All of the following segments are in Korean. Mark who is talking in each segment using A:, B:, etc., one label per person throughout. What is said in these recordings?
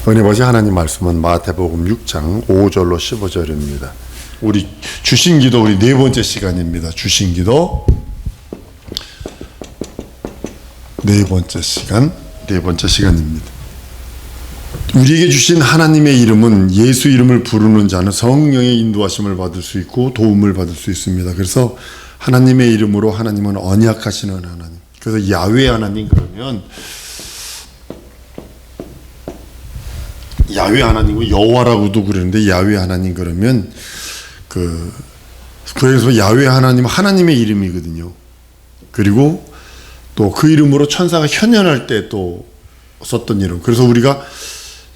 A: 은혜 보신 하나님 말씀은 마태복음 6장 5절로 15절입니다. 우리 주신기도 우리 네 번째 시간입니다. 주신기도 네 번째 시간입니다. 우리에게 주신 하나님의 이름은 예수 이름을 부르는 자는 성령의 인도하심을 받을 수 있고 도움을 받을 수 있습니다. 그래서 하나님의 이름으로 하나님은 언약하시는 하나님. 그래서 야훼 하나님 그러면 야훼 하나님은 여호와라고도 그러는데 야훼 하나님 그러면 그래서 야훼 하나님은 하나님의 이름이거든요. 그리고 또 그 이름으로 천사가 현현할 때 또 썼던 이름. 그래서 우리가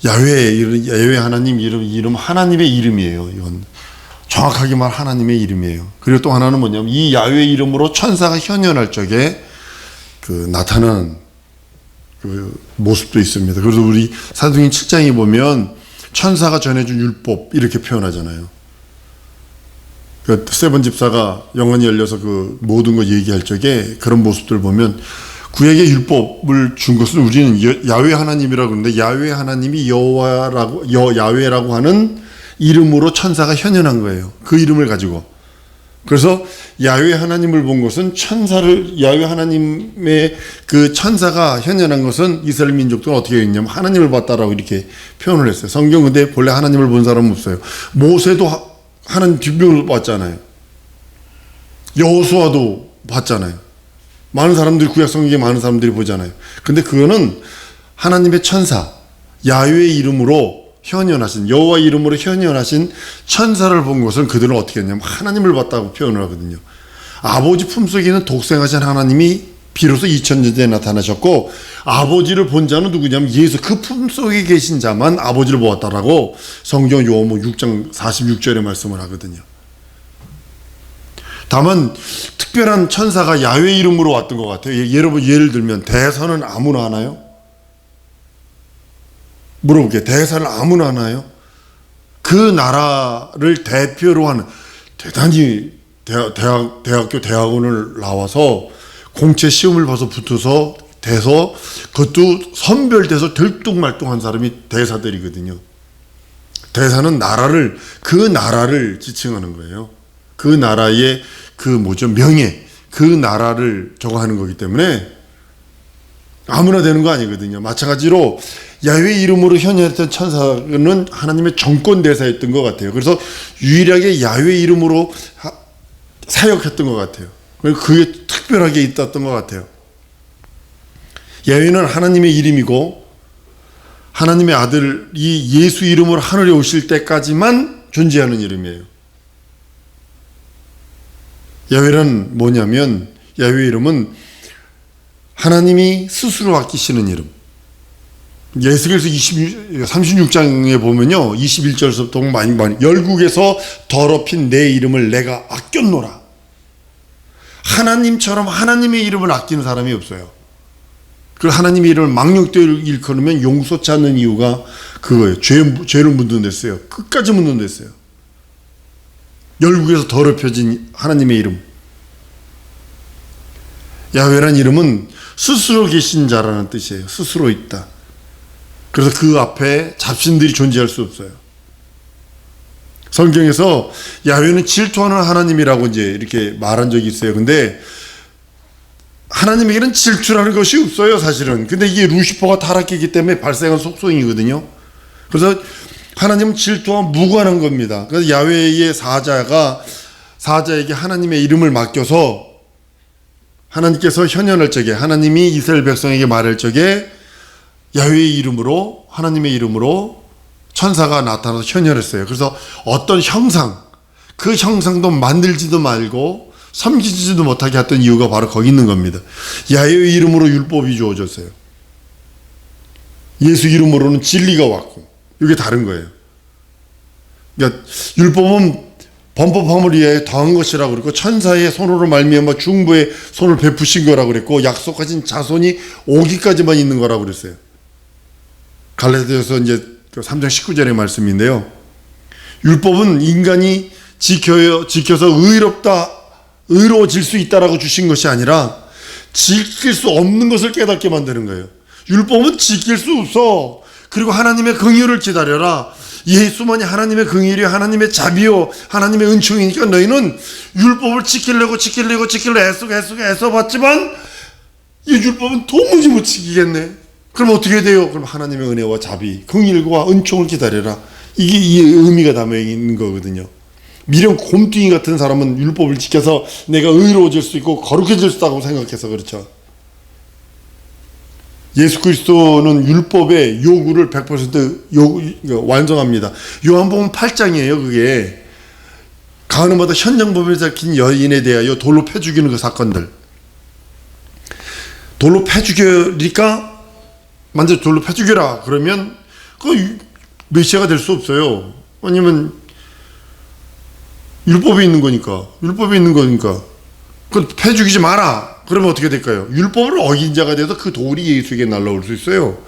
A: 야훼 하나님 이름 하나님의 이름이에요. 이건 정확하게 말 하나님의 이름이에요. 그리고 또 하나는 뭐냐면 이 야훼 이름으로 천사가 현현할 적에 나타나는 모습도 있습니다. 그래서 우리 사도행전 7장에 보면 천사가 전해준 율법 이렇게 표현하잖아요. 스데반 집사가 영안이 열려서 모든 거 얘기할 적에 그런 모습들을 보면 구약의 율법을 준 것은 우리는 야훼 하나님이라고 하는데 야훼 하나님이 야훼라고 하는 이름으로 천사가 현현한 거예요. 그 이름을 가지고. 그래서 야훼 하나님을 본 것은 야훼 하나님의 그 천사가 현현한 것은 이스라엘 민족들은 어떻게 했냐면 하나님을 봤다라고 이렇게 표현을 했어요. 성경 근데 본래 하나님을 본 사람은 없어요. 모세도 하나님 뒷면을 봤잖아요. 여호수아도 봤잖아요. 많은 사람들이 구약 성경에 많은 사람들이 보잖아요. 근데 그거는 하나님의 천사 야훼의 이름으로 현현하신 여호와 이름으로 현현하신 천사를 본 것은 그들은 어떻게 했냐면 하나님을 봤다고 표현을 하거든요. 아버지 품속에 있는 독생하신 하나님이 비로소 2000년 전에 나타나셨고 아버지를 본 자는 누구냐면 예수 그 품속에 계신 자만 아버지를 보았다라고 성경 요한복음 6장 46절에 말씀을 하거든요. 다만 특별한 천사가 야훼 이름으로 왔던 것 같아요. 여러분 예를 들면 대선은 아무나 하나요? 물어볼게요. 대사를 아무나 하나요? 그 나라를 대표로 하는 대단히 대학원을 나와서 공채 시험을 봐서 붙어서 돼서 그것도 선별돼서 들뚱말뚱한 사람이 대사들이거든요. 대사는 그 나라를 지칭하는 거예요. 그 나라의 명예, 그 나라를 저거 하는 거기 때문에 아무나 되는 거 아니거든요. 마찬가지로 야훼 이름으로 현현했던 천사는 하나님의 정권 대사였던 것 같아요. 그래서 유일하게 야훼 이름으로 사역했던 것 같아요. 그게 특별하게 있었던 것 같아요. 야훼는 하나님의 이름이고 하나님의 아들이 예수 이름으로 하늘에 오실 때까지만 존재하는 이름이에요. 야훼는 뭐냐면 야훼 이름은 하나님이 스스로 아끼시는 이름. 에스겔서 36장에 보면요 21절부터 많이 열국에서 더럽힌 내 이름을 내가 아꼈노라. 하나님처럼 하나님의 이름을 아끼는 사람이 없어요. 그 하나님의 이름을 망령되이 일컬으면 용서치 않는 이유가 그거예요. 죄를 묻는 데어요. 끝까지 묻는 데어요. 열국에서 더럽혀진 하나님의 이름. 야훼라는 이름은 스스로 계신 자라는 뜻이에요. 스스로 있다. 그래서 그 앞에 잡신들이 존재할 수 없어요. 성경에서 야훼는 질투하는 하나님이라고 이제 이렇게 말한 적이 있어요. 근데 하나님에게는 질투라는 것이 없어요, 사실은. 근데 이게 루시퍼가 타락했기 때문에 발생한 속성이거든요. 그래서 하나님은 질투와 무관한 겁니다. 그래서 야훼의 사자에게 하나님의 이름을 맡겨서 하나님께서 현현할 적에 하나님이 이스라엘 백성에게 말할 적에 야훼의 이름으로 하나님의 이름으로 천사가 나타나서 현현했어요. 그래서 어떤 형상 그 형상도 만들지도 말고 섬기지도 못하게 했던 이유가 바로 거기 있는 겁니다. 야훼의 이름으로 율법이 주어졌어요. 예수 이름으로는 진리가 왔고 이게 다른 거예요. 그러니까 율법은 범법함을 위하여 더한 것이라고 그랬고 천사의 손으로 말미암아 중보의 손을 베푸신 거라고 그랬고 약속하신 자손이 오기까지만 있는 거라고 그랬어요. 갈라디아서 이제 3장 19절의 말씀인데요. 율법은 인간이 지켜서 의로워질 수 있다라고 주신 것이 아니라 지킬 수 없는 것을 깨닫게 만드는 거예요. 율법은 지킬 수 없어. 그리고 하나님의 긍휼을 기다려라. 예수만이 하나님의 긍휼이요 하나님의 자비요 하나님의 은총이니까 너희는 율법을 지키려고 애써봤지만 이 율법은 도무지 못 지키겠네. 그럼 어떻게 돼요? 그럼 하나님의 은혜와 자비, 긍휼과 은총을 기다려라. 이게 이 의미가 담겨 있는 거거든요. 미련 곰뚱이 같은 사람은 율법을 지켜서 내가 의로워질 수 있고 거룩해질 수 있다고 생각해서 그렇죠. 예수 그리스도는 율법의 요구를 100% 완성합니다. 요한복음 8장이에요. 그게 가늠하다 현장범에 잡힌 여인에 대하여 돌로 패 죽이는 그 사건들. 돌로 패 죽여니까 만약 돌로 패 죽여라 그러면 그 메시아가 될 수 없어요. 아니면 율법이 있는 거니까 그 패 죽이지 마라. 그러면 어떻게 될까요? 율법을 어긴 자가 돼서 그 돌이 예수에게 날라올 수 있어요.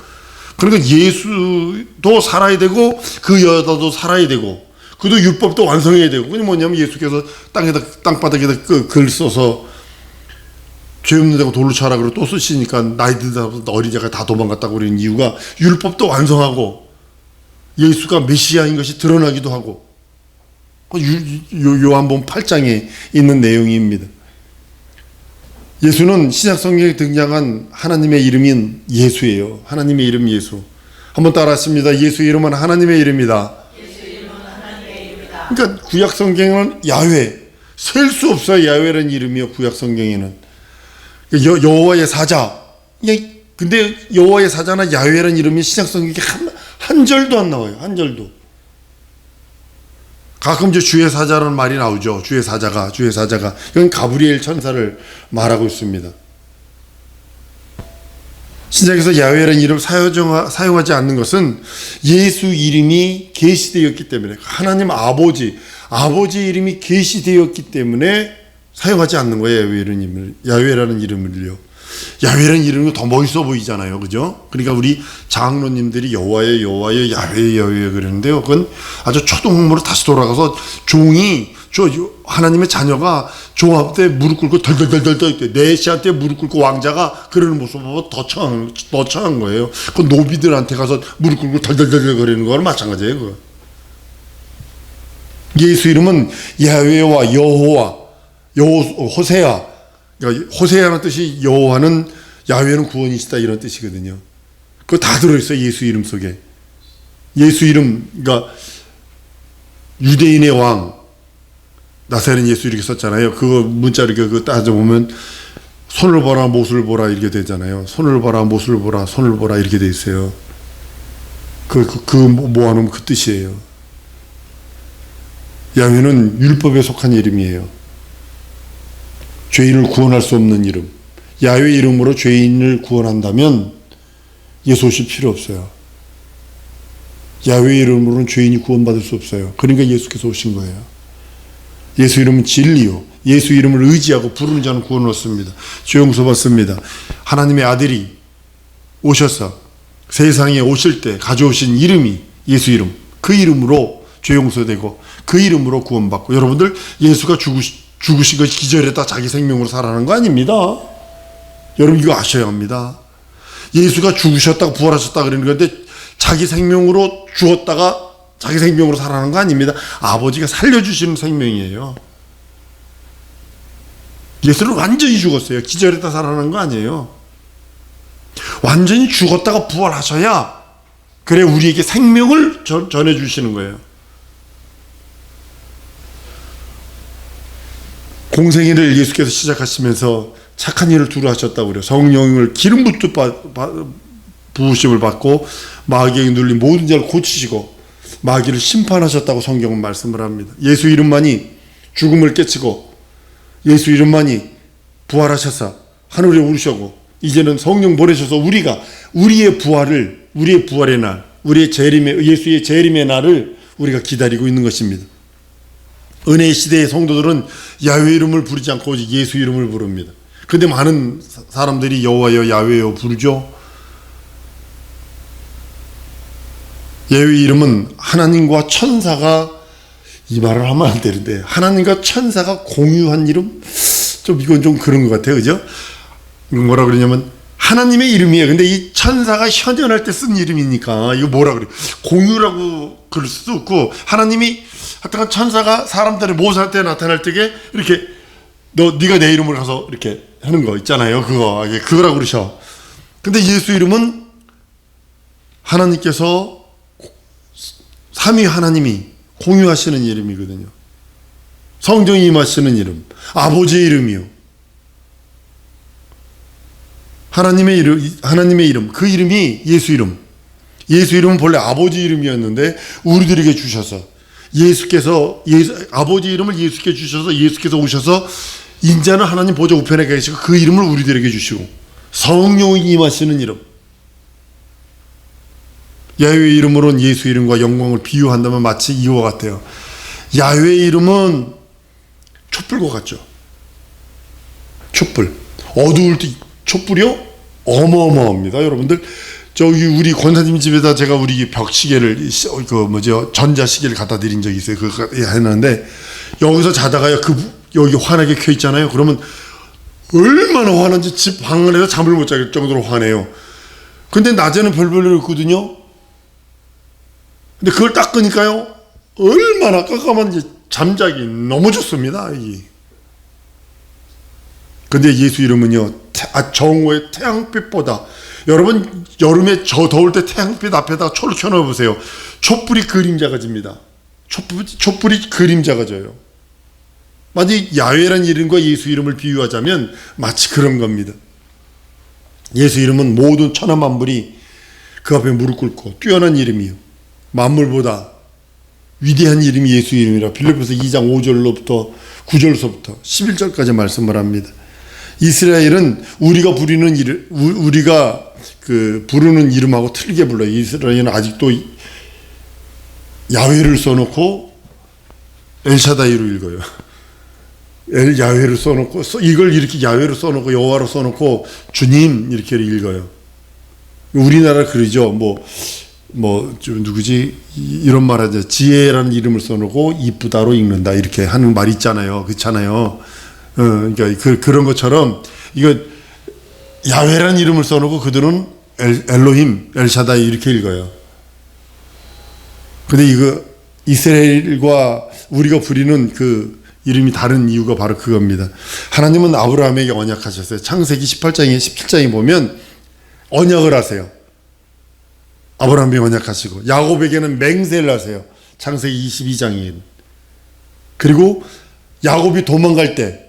A: 그러니까 예수도 살아야 되고 그 여자도 살아야 되고 그도 율법도 완성해야 되고. 그게 뭐냐면 예수께서 땅바닥에다 글 써서 죄 없는 자고 돌로 차라 그러고 또 쓰시니까 나이 들다 어린 자가 다 도망갔다고 그러는 이유가 율법도 완성하고 예수가 메시아인 것이 드러나기도 하고. 요한복음 8장에 있는 내용입니다. 예수는 신약성경에 등장한 하나님의 이름인 예수예요. 하나님의 이름 예수. 한번 따라하십니다. 예수 이름은 하나님의 이름이다. 그러니까 구약성경은 야훼, 셀 수 없어요. 야훼라는 이름이요. 구약성경에는 여호와의 사자. 근데 여호와의 사자나 야훼라는 이름이 신약성경에 한 절도 안 나와요. 한 절도. 가끔 주의 사자라는 말이 나오죠. 주의 사자가. 이건 가브리엘 천사를 말하고 있습니다. 신약에서 야훼라는 이름 사용하지 않는 것은 예수 이름이 계시되었기 때문에, 하나님 아버지 이름이 계시되었기 때문에 사용하지 않는 거예요. 야훼라는 이름을요. 야훼라는 이름이 더 멋있어 보이잖아요. 그죠? 그러니까 우리 장로님들이 여호와여 야훼 그러는데요. 그건 아주 초동으로 다시 돌아가서 종이 하나님의 자녀가 종 앞에 무릎 꿇고 덜덜덜덜 메시아한테 무릎 꿇고 왕자가 그러는 모습 보고 더 처한 거예요. 그 노비들한테 가서 무릎 꿇고 덜덜덜 거리는 거랑 마찬가지예요. 그거. 예수 이름은 야훼와 여호와, 호세아. 그러니까 호세아라는 뜻이 여호와는 야훼는 구원이시다 이런 뜻이거든요. 그거 다 들어있어요. 예수 이름 속에. 예수 이름, 그러니까 유대인의 왕 나사렛 예수 이렇게 썼잖아요. 그거 문자 이렇게 그거 따져보면 손을 보라 못을 보라 이렇게 되잖아요. 손을 보라 못을 보라 손을 보라 이렇게 돼 있어요. 그 모아놓으면 그 뜻이에요. 야훼는 율법에 속한 이름이에요. 죄인을 구원할 수 없는 이름. 야훼 이름으로 죄인을 구원한다면 예수 오실 필요 없어요. 야훼 이름으로는 죄인이 구원받을 수 없어요. 그러니까 예수께서 오신 거예요. 예수 이름은 진리요. 예수 이름을 의지하고 부르는 자는 구원을 얻습니다. 죄용서 받습니다. 하나님의 아들이 오셔서 세상에 오실 때 가져오신 이름이 예수 이름. 그 이름으로 죄용서되고 그 이름으로 구원받고. 여러분들 예수가 죽으신 것이 기절했다 자기 생명으로 살아나는 거 아닙니다. 여러분 이거 아셔야 합니다. 예수가 죽으셨다고 부활하셨다 그러는 건데 자기 생명으로 죽었다가 자기 생명으로 살아나는 거 아닙니다. 아버지가 살려주시는 생명이에요. 예수는 완전히 죽었어요. 기절했다 살아나는 거 아니에요. 완전히 죽었다가 부활하셔야 그래 우리에게 생명을 전해주시는 거예요. 공생애를 예수께서 시작하시면서 착한 일을 두루 하셨다고 그래요. 성령을 기름 부으심을 받고 마귀에게 눌린 모든 자를 고치시고 마귀를 심판하셨다고 성경은 말씀을 합니다. 예수 이름만이 죽음을 깨치고 예수 이름만이 부활하셔서 하늘에 오르셨고 이제는 성령 보내셔서 우리가 우리의 부활의 날, 예수의 재림의 날을 우리가 기다리고 있는 것입니다. 은혜의 시대의 성도들은 야훼 이름을 부르지 않고 오직 예수 이름을 부릅니다. 그런데 많은 사람들이 여호와여 야훼여 부르죠. 야훼 이름은 하나님과 천사가, 이 말을 하면 안 되는데 하나님과 천사가 공유한 이름? 이건 좀 그런 것 같아요. 그죠? 뭐라 그러냐면 하나님의 이름이에요. 근데 이 천사가 현현할 때 쓴 이름이니까 이거 뭐라 그래? 공유라고 그럴 수도 없고, 하나님이 하여튼 천사가 사람들의 모사한테 나타날 때에 이렇게 네가 내 이름으로 가서 이렇게 하는 거 있잖아요. 그거라고 그러셔. 근데 예수 이름은 하나님께서 삼위 하나님이 공유하시는 이름이거든요. 성령이 임하시는 이름, 아버지의 이름이요. 하나님의 이름, 그 이름이 예수 이름. 예수 이름은 본래 아버지 이름이었는데 우리들에게 주셔서 아버지 이름을 예수께 주셔서 예수께서 오셔서 인자는 하나님 보좌 우편에 계시고 그 이름을 우리들에게 주시고, 성령이 임하시는 이름. 야훼의 이름으로는 예수 이름과 영광을 비유한다면 마치 이와 같아요. 야훼의 이름은 촛불과 같죠. 촛불. 어두울 때 촛불이요? 어마어마합니다. 여러분들, 저기 우리 권사님 집에다 제가 우리 벽시계를, 전자시계를 갖다 드린 적이 있어요. 그거 했는데, 여기서 자다가요, 여기 환하게 켜 있잖아요. 그러면 얼마나 화난지 집 방 안에서 잠을 못 잘 정도로 화내요. 근데 낮에는 별 볼일 없거든요. 근데 그걸 딱 끄니까요, 얼마나 깜깜한지 잠자기 너무 좋습니다. 이게. 근데 예수 이름은요, 정오의 태양빛보다, 여러분 여름에 더울 때 태양빛 앞에다가 초를 켜놓아 보세요. 촛불이 그림자가 집니다. 촛불이 그림자가 져요. 만약 야훼라는 이름과 예수 이름을 비유하자면 마치 그런 겁니다. 예수 이름은 모든 천하 만물이 그 앞에 무릎 꿇고 뛰어난 이름이요, 만물보다 위대한 이름이 예수 이름이라 빌립보서 2장 5절로부터 9절서부터 11절까지 말씀을 합니다. 이스라엘은 우리가 부르는 이름하고 틀리게 불러요. 이스라엘은 아직도 야훼를 써놓고 엘샤다이로 읽어요. 야훼를 써놓고, 이걸 이렇게 야훼로 써놓고 여호와로 써놓고 주님 이렇게 읽어요. 우리나라 그러죠. 누구지? 이런 말 하죠. 지혜라는 이름을 써놓고 이쁘다로 읽는다. 이렇게 하는 말 있잖아요. 그렇잖아요. 그러니까 그런 것처럼, 이거 야훼라는 이름을 써놓고 그들은 엘로힘, 엘샤다이 이렇게 읽어요. 근데 이거 이스라엘과 우리가 부리는 그 이름이 다른 이유가 바로 그겁니다. 하나님은 아브라함에게 언약하셨어요. 창세기 17장에 보면 언약을 하세요. 아브라함에게 언약하시고, 야곱에게는 맹세를 하세요. 창세기 22장에. 그리고 야곱이 도망갈 때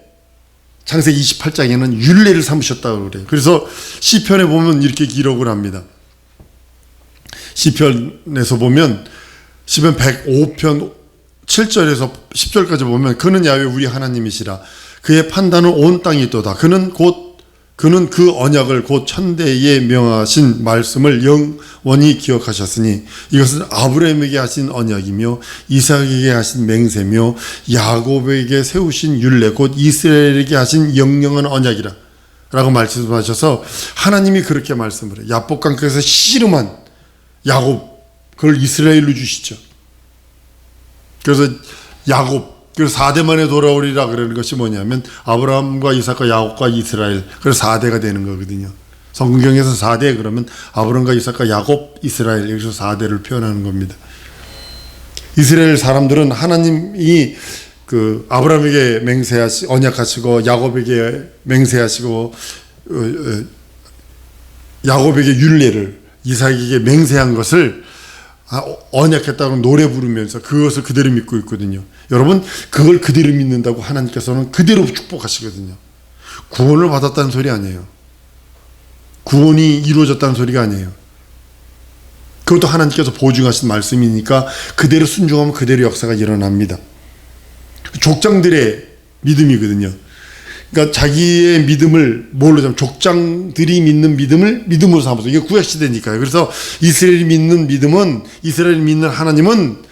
A: 창세기 28장에는 율례를 삼으셨다고 그래요. 그래서 시편에 보면 이렇게 기록을 합니다. 시편에서 보면 시편 105편 7절에서 10절까지 보면, 그는 야훼 우리 하나님이시라. 그의 판단은 온 땅이 있도다. 그는 그 언약을 곧 천대에 명하신 말씀을 영원히 기억하셨으니 이것은 아브라함에게 하신 언약이며 이삭에게 하신 맹세며 야곱에게 세우신 율례 곧 이스라엘에게 하신 영영한 언약이라 라고 말씀하셔서, 하나님이 그렇게 말씀을 해요. 야복강가에서 씨름한 야곱, 그걸 이스라엘로 주시죠. 그래서 그래서 4대 만에 돌아오리라 그러는 것이 뭐냐면 아브라함과 이삭과 야곱과 이스라엘, 그래서 4대가 되는 거거든요. 성경에서 4대 그러면 아브라함과 이삭과 야곱, 이스라엘, 여기서 4대를 표현하는 겁니다. 이스라엘 사람들은 하나님이 아브라함에게 언약하시고 야곱에게 맹세하시고 야곱에게 율례를, 이삭에게 맹세한 것을 언약했다고 노래 부르면서 그것을 그대로 믿고 있거든요. 여러분, 그걸 그대로 믿는다고 하나님께서는 그대로 축복하시거든요. 구원을 받았다는 소리 아니에요. 구원이 이루어졌다는 소리가 아니에요. 그것도 하나님께서 보증하신 말씀이니까 그대로 순종하면 그대로 역사가 일어납니다. 족장들의 믿음이거든요. 그러니까 자기의 믿음을 뭘로 잡으면, 족장들이 믿는 믿음을 믿음으로 삼아서, 이게 구약시대니까요. 그래서 이스라엘이 믿는 믿음은, 이스라엘이 믿는 하나님은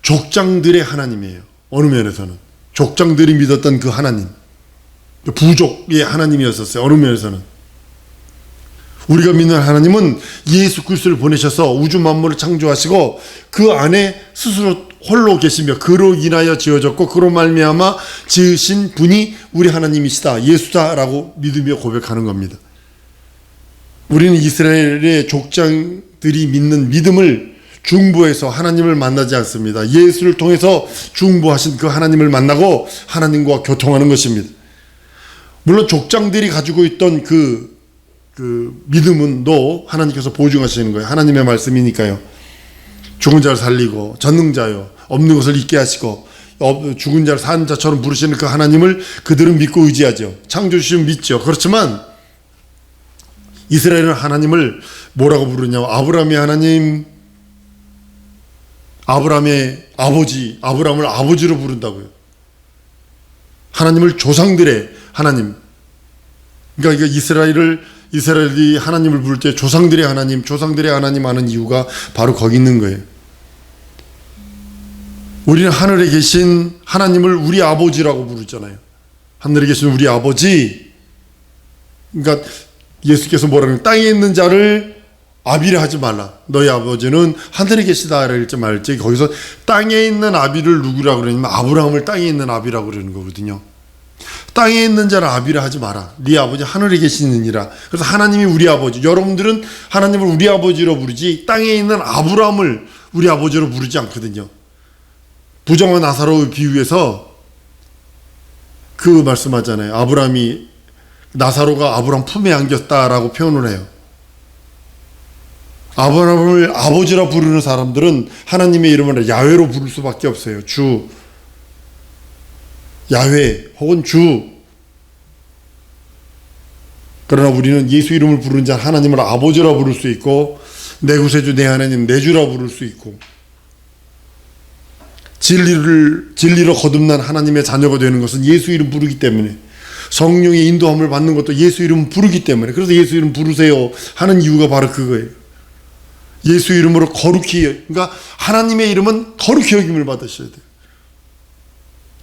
A: 족장들의 하나님이에요. 어느 면에서는 족장들이 믿었던 그 하나님, 부족의 하나님이었었어요. 어느 면에서는 우리가 믿는 하나님은 예수 그리스도를 보내셔서 우주 만물을 창조하시고 그 안에 스스로 홀로 계시며 그로 인하여 지어졌고 그로 말미암아 지으신 분이 우리 하나님이시다, 예수다라고 믿으며 고백하는 겁니다. 우리는 이스라엘의 족장들이 믿는 믿음을 중보해서 하나님을 만나지 않습니다. 예수를 통해서 중보하신 그 하나님을 만나고 하나님과 교통하는 것입니다. 물론 족장들이 가지고 있던 그 믿음은 또 하나님께서 보증하시는 거예요. 하나님의 말씀이니까요. 죽은 자를 살리고 전능자요 없는 것을 있게 하시고 죽은 자를 사는 자처럼 부르시는 그 하나님을 그들은 믿고 의지하죠. 창조주신 믿죠. 그렇지만 이스라엘은 하나님을 뭐라고 부르냐면 아브라함의 하나님, 아브라함의 아버지, 아브라함을 아버지로 부른다고요. 하나님을 조상들의 하나님. 그러니까 이스라엘이 하나님을 부를 때 조상들의 하나님 하는 이유가 바로 거기 있는 거예요. 우리는 하늘에 계신 하나님을 우리 아버지라고 부르잖아요. 하늘에 계신 우리 아버지. 그러니까 예수께서 뭐라고 땅에 있는 자를 아비라 하지 말라. 너희 아버지는 하늘에 계시다 그러지 말지. 거기서 땅에 있는 아비를 누구라고 그러냐면 아브라함을 땅에 있는 아비라고 그러는 거거든요. 땅에 있는 자를 아비라 하지 마라. 네 아버지 하늘에 계시느니라. 그래서 하나님이 우리 아버지. 여러분들은 하나님을 우리 아버지로 부르지 땅에 있는 아브라함을 우리 아버지로 부르지 않거든요. 부정한 나사로의 비유에서 그 말씀하잖아요. 나사로가 아브라함 품에 안겼다라고 표현을 해요. 아브라함을 아버지라 부르는 사람들은 하나님의 이름을 야훼로 부를 수밖에 없어요. 주, 야훼 혹은 주. 그러나 우리는 예수 이름을 부르는 자 하나님을 아버지라 부를 수 있고 내 구세주 내 하나님 내 주라 부를 수 있고 진리로 거듭난 하나님의 자녀가 되는 것은 예수 이름 부르기 때문에 성령의 인도함을 받는 것도 예수 이름 부르기 때문에 그래서 예수 이름 부르세요 하는 이유가 바로 그거예요. 예수 이름으로 거룩히 그러니까 하나님의 이름은 거룩히 여김을 받으셔야 돼요.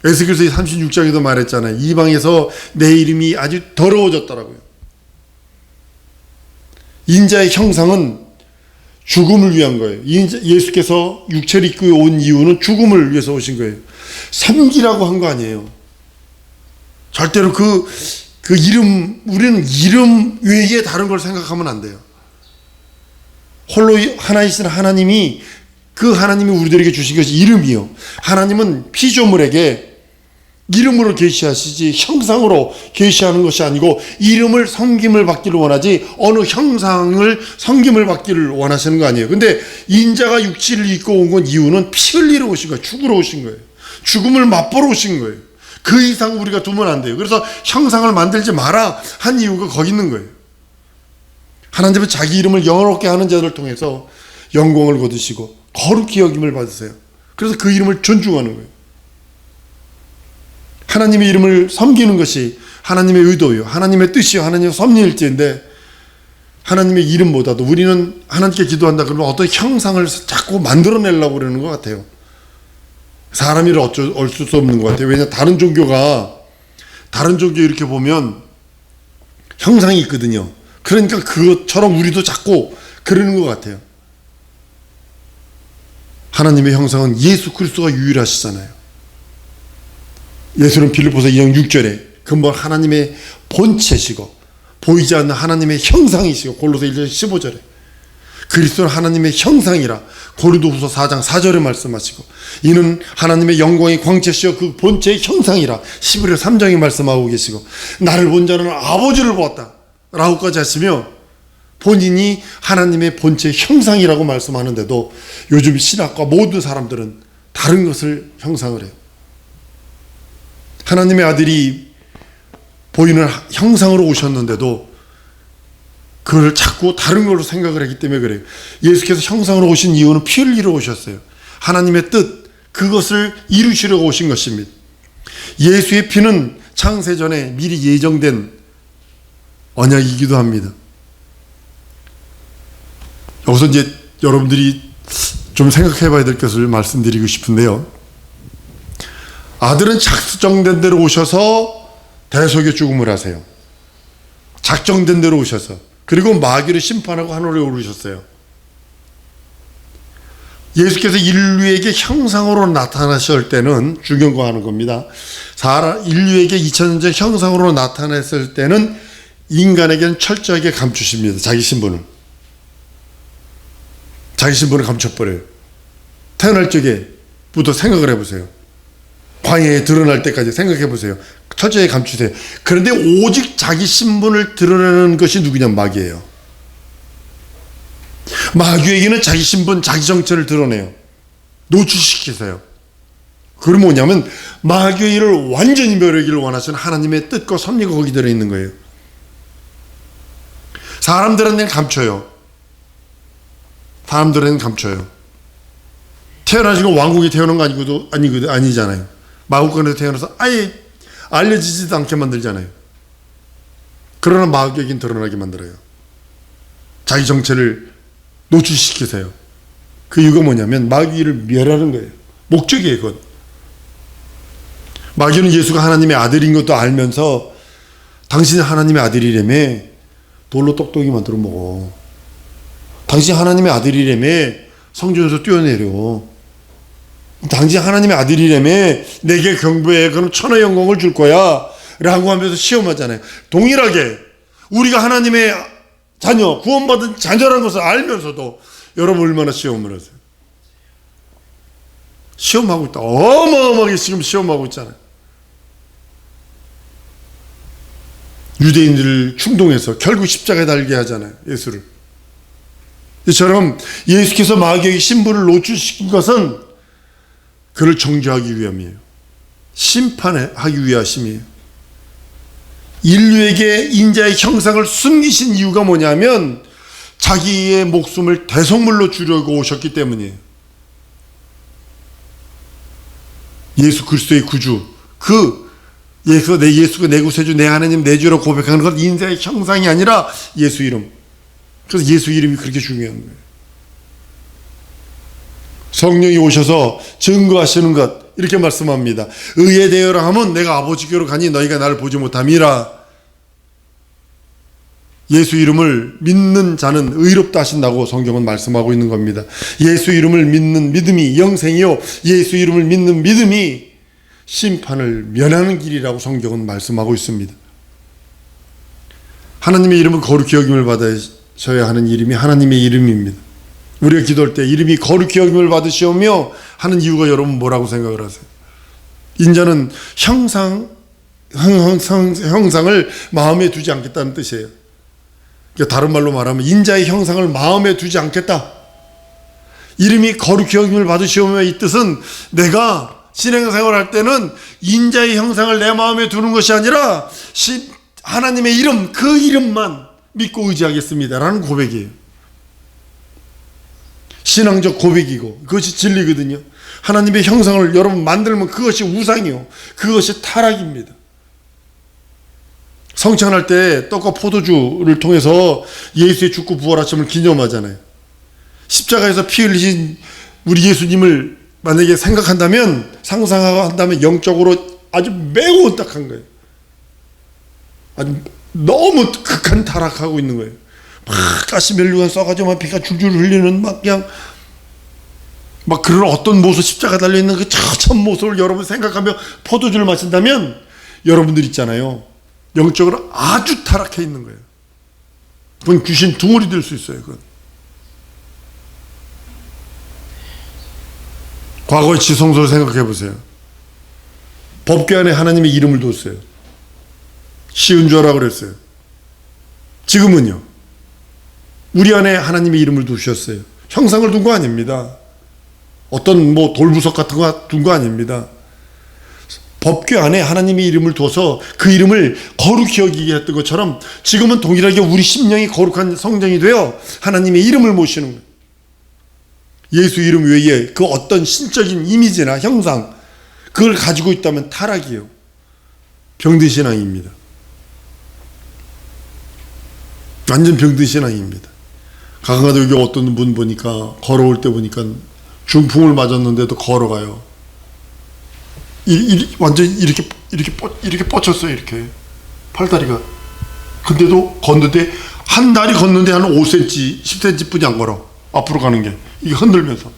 A: 에스겔서 36장에도 말했잖아요. 이방에서 내 이름이 아주 더러워졌더라고요. 인자의 형상은 죽음을 위한 거예요. 예수께서 육체를 입고 온 이유는 죽음을 위해서 오신 거예요. 섬기라고 한 거 아니에요. 절대로 그 이름, 우리는 이름 외에 다른 걸 생각하면 안 돼요. 홀로 하나이신 하나님이 그 하나님이 우리들에게 주신 것이 이름이요. 하나님은 피조물에게 이름으로 계시하시지 형상으로 계시하는 것이 아니고 이름을 섬김을 받기를 원하지 어느 형상을 섬김을 받기를 원하시는 거 아니에요. 근데 인자가 육체를 입고 온 건 이유는 피 흘리러 오신 거예요. 죽으러 오신 거예요. 죽음을 맛보러 오신 거예요. 그 이상 우리가 두면 안 돼요. 그래서 형상을 만들지 마라 한 이유가 거기 있는 거예요. 하나님은 자기 이름을 영원롭게 하는 자들을 통해서 영광을 거두시고 거룩히 여김을 받으세요. 그래서 그 이름을 존중하는 거예요. 하나님의 이름을 섬기는 것이 하나님의 의도요. 하나님의 뜻이요. 하나님의 섭리일지인데 하나님의 이름보다도 우리는 하나님께 기도한다 그러면 어떤 형상을 자꾸 만들어내려고 그러는 것 같아요. 사람이 어쩔 수 없는 것 같아요. 왜냐하면 다른 종교 이렇게 보면 형상이 있거든요. 그러니까 그것처럼 우리도 자꾸 그러는 것 같아요. 하나님의 형상은 예수 그리스도가 유일하시잖아요. 예수는 빌립보서 2장 6절에 근본 하나님의 본체시고 보이지 않는 하나님의 형상이시고 골로새 1장 15절에 그리스도는 하나님의 형상이라 고린도후서 4장 4절에 말씀하시고 이는 하나님의 영광의 광채시여 그 본체의 형상이라 11절 3장에 말씀하고 계시고 나를 본 자는 아버지를 보았다 라고까지 하시며 본인이 하나님의 본체의 형상이라고 말씀하는데도 요즘 신학과 모든 사람들은 다른 것을 형상을 해요. 하나님의 아들이 보이는 형상으로 오셨는데도 그걸 자꾸 다른 걸로 생각을 했기 때문에 그래요. 예수께서 형상으로 오신 이유는 피 흘리러 오셨어요. 하나님의 뜻, 그것을 이루시려고 오신 것입니다. 예수의 피는 창세전에 미리 예정된 언약이기도 합니다. 여기서 이제 여러분들이 좀 생각해 봐야 될 것을 말씀드리고 싶은데요. 아들은 작정된 대로 오셔서 대속의 죽음을 하세요. 작정된 대로 오셔서. 그리고 마귀를 심판하고 하늘에 오르셨어요. 예수께서 인류에게 형상으로 나타나실 때는 중요한 거 하는 겁니다. 인류에게 2000년 전 형상으로 나타났을 때는 인간에게는 철저하게 감추십니다. 자기 신분을 감춰버려요. 태어날 적에부터 생각을 해보세요. 광야에 드러날 때까지 생각해보세요. 철저히 감추세요. 그런데 오직 자기 신분을 드러내는 것이 누구냐? 마귀예요. 마귀에게는 자기 신분, 자기 정체를 드러내요. 노출시키세요. 그건 뭐냐면 마귀의 일을 완전히 멸하기를 원하시는 하나님의 뜻과 섭리가 거기 들어있는 거예요. 사람들한테는 감춰요. 태어나시고 왕국에 태어난 거 아니잖아요. 마구간에 태어나서 아예 알려지지도 않게 만들잖아요. 그러나 마귀에겐 드러나게 만들어요. 자기 정체를 노출시키세요. 그 이유가 뭐냐면 마귀를 멸하는 거예요. 목적이에요. 그건. 마귀는 예수가 하나님의 아들인 것도 알면서 당신이 하나님의 아들이라며 돌로 똑똑히 만들어 먹어. 당신 하나님의 아들이라며 성전에서 뛰어내려. 당신 하나님의 아들이라며 내게 경배해. 그럼 천하의 영광을 줄 거야 라고 하면서 시험하잖아요. 동일하게 우리가 하나님의 자녀, 구원받은 자녀라는 것을 알면서도 여러분 얼마나 시험을 하세요? 시험하고 있다. 어마어마하게 지금 시험하고 있잖아요. 유대인들을 충동해서 결국 십자가에 달게 하잖아요. 예수를. 이처럼 예수께서 마귀에게 신분을 노출시킨 것은 그를 정죄하기 위함이에요. 심판하기 위하심이에요. 인류에게 인자의 형상을 숨기신 이유가 뭐냐면 자기의 목숨을 대속물로 주려고 오셨기 때문이에요. 예수 그리스도의 구주, 예수가 내 구세주, 내 하나님, 내 주로 고백하는 것 인자의 형상이 아니라 예수 이름. 그래서 예수 이름이 그렇게 중요한 거예요. 성령이 오셔서 증거하시는 것 이렇게 말씀합니다. 의에 대하여 하면 내가 아버지께로 가니 너희가 나를 보지 못함이라. 예수 이름을 믿는 자는 의롭다 하신다고 성경은 말씀하고 있는 겁니다. 예수 이름을 믿는 믿음이 영생이요 예수 이름을 믿는 믿음이 심판을 면하는 길이라고 성경은 말씀하고 있습니다. 하나님의 이름은 거룩히 여김을 받으셔야 하는 이름이 하나님의 이름입니다. 우리가 기도할 때 이름이 거룩히 여김을 받으시오며 하는 이유가 여러분 뭐라고 생각을 하세요? 인자는 형상을 마음에 두지 않겠다는 뜻이에요. 그러니까 다른 말로 말하면 인자의 형상을 마음에 두지 않겠다. 이름이 거룩히 여김을 받으시오며 이 뜻은 내가 신앙생활할 때는 인자의 형상을 내 마음에 두는 것이 아니라 하나님의 이름, 그 이름만 믿고 의지하겠습니다 라는 고백이에요. 신앙적 고백이고 그것이 진리거든요. 하나님의 형상을 여러분 만들면 그것이 우상이요 그것이 타락입니다. 성찬할 때 떡과 포도주를 통해서 예수의 죽고 부활하심을 기념하잖아요. 십자가에서 피 흘리신 우리 예수님을 만약에 생각한다면, 상상하고 한다면 영적으로 아주 매우 온탁한 거예요. 아주 너무 극한 타락하고 있는 거예요. 막 가시멜로가 써가지고 막 피가 줄줄 흘리는 막 그냥 막 그런 어떤 모습, 십자가 달려있는 그 처참 모습을 여러분 생각하며 포도주를 마신다면 여러분들 있잖아요. 영적으로 아주 타락해 있는 거예요. 그건 귀신 둥어리 될 수 있어요. 그건. 과거의 지성소를 생각해 보세요. 법궤 안에 하나님의 이름을 뒀어요. 쉬운 줄 알아 그랬어요. 지금은요. 우리 안에 하나님의 이름을 두셨어요. 형상을 둔 거 아닙니다. 어떤 뭐 돌부석 같은 거 둔 거 아닙니다. 법궤 안에 하나님의 이름을 둬서 그 이름을 거룩히 여기게 했던 것처럼 지금은 동일하게 우리 심령이 거룩한 성전이 되어 하나님의 이름을 모시는 거예요. 예수 이름 외에 그 어떤 신적인 이미지나 형상 그걸 가지고 있다면 타락이에요. 병든 신앙입니다. 완전 병든 신앙입니다. 가끔가다 여기 어떤 분 보니까 걸어올 때 보니까 중풍을 맞았는데도 걸어가요. 완전 이렇게 뻗쳤어요. 이렇게 팔다리가. 근데도 걷는데 한 다리 걷는데 한 5cm, 10cm 뿐이 안 걸어. 앞으로 가는 게 이게 흔들면서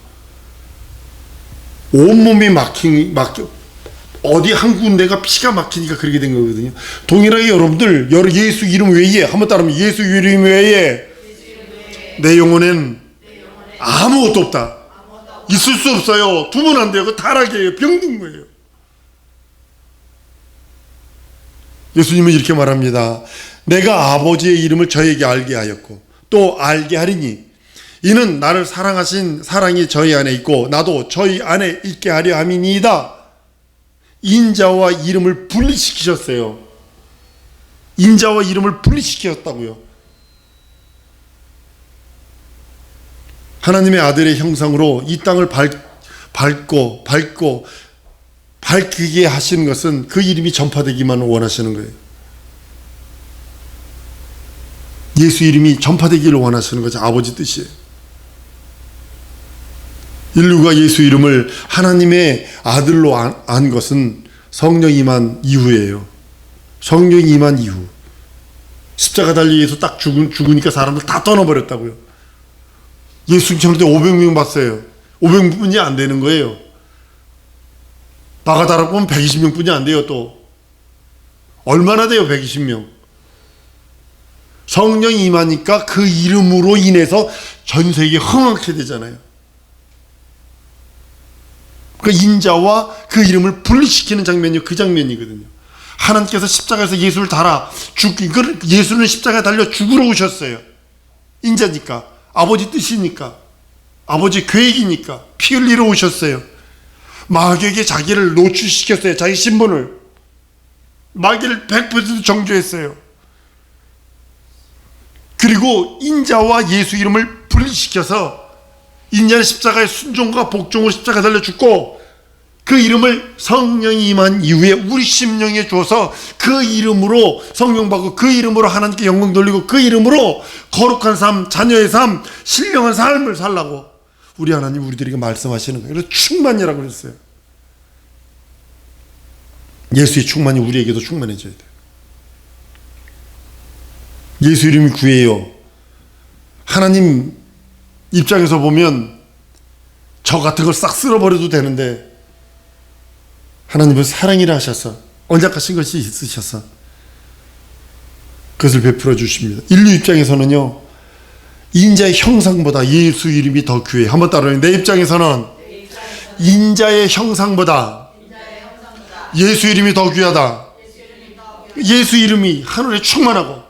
A: 온몸이 어디 한 군데가 피가 막히니까 그렇게 된 거거든요. 동일하게 여러분들 예수 이름 외에 한번 따르면 예수 이름 외에 내 영혼엔 아무것도 없다. 있을 수 없어요. 두면 안 돼요. 그 타락이에요. 병든 거예요. 예수님은 이렇게 말합니다. 내가 아버지의 이름을 저에게 알게 하였고 또 알게 하리니 이는 나를 사랑하신 사랑이 저희 안에 있고 나도 저희 안에 있게 하려 함이니이다. 인자와 이름을 분리시키셨어요. 인자와 이름을 분리시켰다고요. 하나님의 아들의 형상으로 이 땅을 밝고 밝히게 하시는 것은 그 이름이 전파되기만 원하시는 거예요. 예수 이름이 전파되기를 원하시는 거죠. 아버지 뜻이에요. 인류가 예수 이름을 하나님의 아들로 안 것은 성령이 임한 이후예요. 성령이 임한 이후. 십자가 달리에서 딱 죽으니까 사람들 다 떠나버렸다고요. 예수 전할 때 500명 봤어요. 500분이 안 되는 거예요. 바가다락 보면 120명 뿐이 안 돼요. 또 얼마나 돼요? 120명. 성령이 임하니까 그 이름으로 인해서 전 세계에 흥황케 되잖아요. 그 인자와 그 이름을 분리시키는 장면이 그 장면이거든요. 하나님께서 십자가에서 예수를 달아 예수는 십자가에 달려 죽으러 오셨어요. 인자니까, 아버지 뜻이니까, 아버지 계획이니까 피 흘리러 오셨어요. 마귀에게 자기를 노출시켰어요. 자기 신분을. 마귀를 100% 정죄했어요. 그리고 인자와 예수 이름을 분리시켜서 인자는 십자가의 순종과 복종으로 십자가에 달려 죽고 그 이름을 성령이 임한 이후에 우리 심령에 주어서 그 이름으로 성령받고 그 이름으로 하나님께 영광 돌리고 그 이름으로 거룩한 삶, 자녀의 삶, 신령한 삶을 살라고 우리 하나님 우리들에게 말씀하시는 거예요. 그래서 충만이라고 그랬어요. 예수의 충만이 우리에게도 충만해져야 돼요. 예수 이름이 구해요. 하나님 입장에서 보면 저 같은 걸 싹 쓸어버려도 되는데 하나님은 사랑이라 하셔서 언약하신 것이 있으셔서 그것을 베풀어 주십니다. 인류 입장에서는요, 인자의 형상보다 예수 이름이 더 귀해. 한번 따라해요. 내 입장에서는 인자의 형상보다 예수 이름이 더 귀하다. 예수 이름이 하늘에 충만하고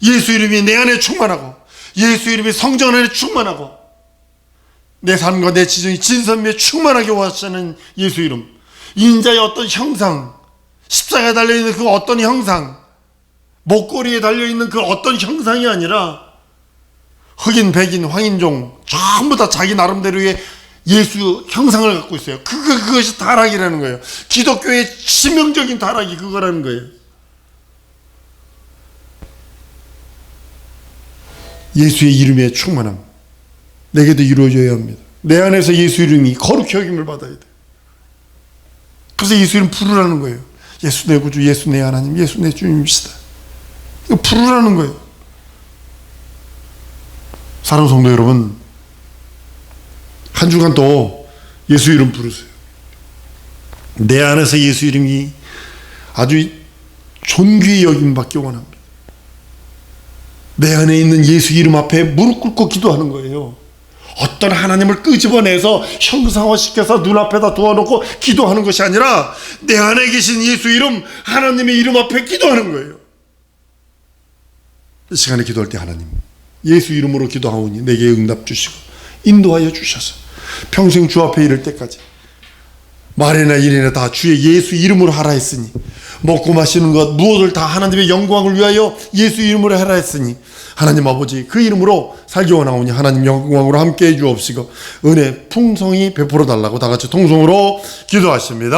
A: 예수 이름이 내 안에 충만하고 예수 이름이 성전 안에 충만하고 내 삶과 내 지정이 진선미에 충만하게 하시는 예수 이름. 인자의 어떤 형상, 십자가에 달려있는 그 어떤 형상, 목걸이에 달려있는 그 어떤 형상이 아니라 흑인, 백인, 황인종 전부 다 자기 나름대로의 예수 형상을 갖고 있어요. 그것이 타락이라는 거예요. 기독교의 치명적인 타락이 그거라는 거예요. 예수의 이름의 충만함 내게도 이루어져야 합니다. 내 안에서 예수 이름이 거룩히 여김을 받아야 돼요. 그래서 예수 이름 부르라는 거예요. 예수 내 구주, 예수 내 하나님, 예수 내 주님이시다. 이거 부르라는 거예요. 사랑하는 성도 여러분, 한 주간 또 예수 이름 부르세요. 내 안에서 예수 이름이 아주 존귀히 여김 받기 원합니다. 내 안에 있는 예수 이름 앞에 무릎 꿇고 기도하는 거예요. 어떤 하나님을 끄집어내서 형상화시켜서 눈앞에다 두어놓고 기도하는 것이 아니라 내 안에 계신 예수 이름, 하나님의 이름 앞에 기도하는 거예요. 이 시간에 기도할 때 하나님 예수 이름으로 기도하오니 내게 응답 주시고 인도하여 주셔서 평생 주 앞에 이를 때까지 말이나 일이나 다 주의 예수 이름으로 하라 했으니 먹고 마시는 것 무엇을 다 하나님의 영광을 위하여 예수 이름으로 하라 했으니 하나님 아버지 그 이름으로 살기 원하오니 하나님 영광으로 함께해 주옵시고 은혜 풍성히 베풀어 달라고 다 같이 통성으로 기도하십니다.